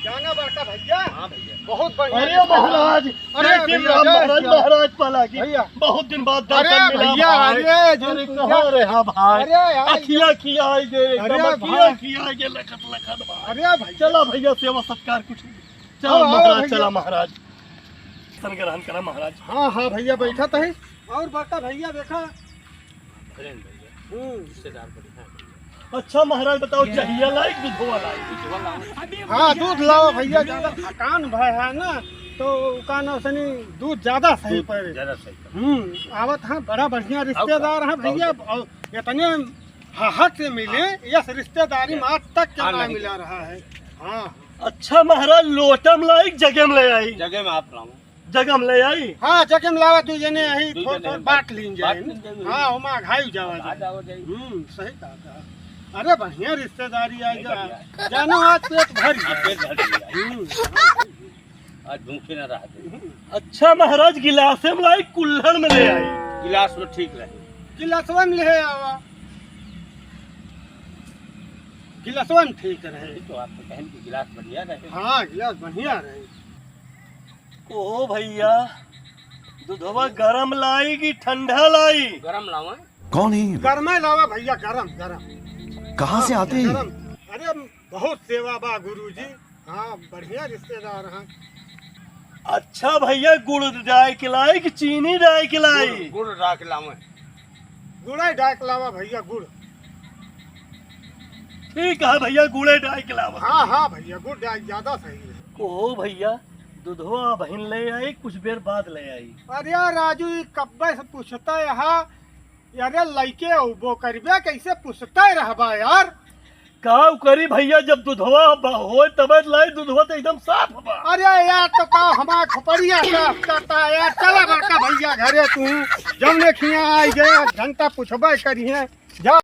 जाना बड़का भैया। हाँ भैया। बहुत बढ़िया। अरे महाराज, महाराज पाला की भैया बहुत दिन बाद अरे दर्शन मिला भैया, भाई। अरे कहाँ रहा भाई? अरे यार अखिया खिया गे, अरे एकदम अखिया भाई। खिया गे, लखत लखत भाई। अरे भैया चला भैया, सेवा सत्कार कुछ चला आओ, महाराज, भैया। चला महाराज, दर्शन ग्रहण करा महाराज। हाँ हाँ भैया बैठा तो है। और बड़का भैया देखा। रिश्तेदार बढ़िया है। अच्छा महाराज बताओ, जहिया लाइक दूधवा लाइक? हाँ दूध लाओ भैया, ज्यादा थकान भय है ना तो का ना सनी दूध ज्यादा सही पड़े। ज्यादा सही। आवत है बड़ा बढ़िया रिश्तेदार है भैया। और इतने हाथ से मिले यस रिश्तेदारी में आज तक क्या ना मिला रहा है। हाँ अच्छा महाराज, लोटम लाइक जगम ले आई? जगह में आप लाऊं। जगम ले आई? हाँ जगह में लावा तू जने यही दू थोड़ जने थोड़ बांट लीन जाए। बांट लीन जाए। हाँ उमा घाई जावा आ जाओ जाइए। सही कहा था। अरे बढ़िया रिश्तेदारी आई जा जानो आज पेट भर आप गया। पेट भर गया। हाँ, आज भूखे न रहा थे। अच्छा महाराज, गिलासे में लाई कुल्हड़ में ले आई? गिलास में ठीक रहे। गिलासवा में ले आवा। गिलासवा में ठीक रहे। तो आपको बहन की गिलास बढ़िया रहे। हाँ गिलास बढ़िया रहे। ओ भैया, दूधवा गरम लाई कि ठंडा लाई? गरम लाऊं? कौन है ये? गरमा लावा भैया, गरम गरम। कहाँ से आते हैं? गरम। अरे बहुत सेवा बा गुरुजी। हाँ बढ़िया रिश्तेदार हैं। अच्छा भैया, गुड़ डाय के लाई कि चीनी डाय के लाई? गुड़ राख लाऊं। गुड़ा डाक लावा भैया, गुड़। ठीक है भैया, गुड़े डाय के लावा। हाँ हाँ भैया गुड़ डाक ज्यादा सही है। ओ भैया, दूधवा बहन ले आई, कुछ देर बाद ले आई। अरे यार राजू ये कब्बे से पूछता है यहाँ। अरे लइके वो करबे कैसे पूछता है रहबा यार। का करी भैया, जब दूधवा हो तब लाई, दूधवा तो एकदम साफ बा। अरे यार तो का हमारा खोपड़िया साफ करता है यार। चला बड़का भैया घरे तू जमने खिया आई गए घंटा पूछबे करिए जा।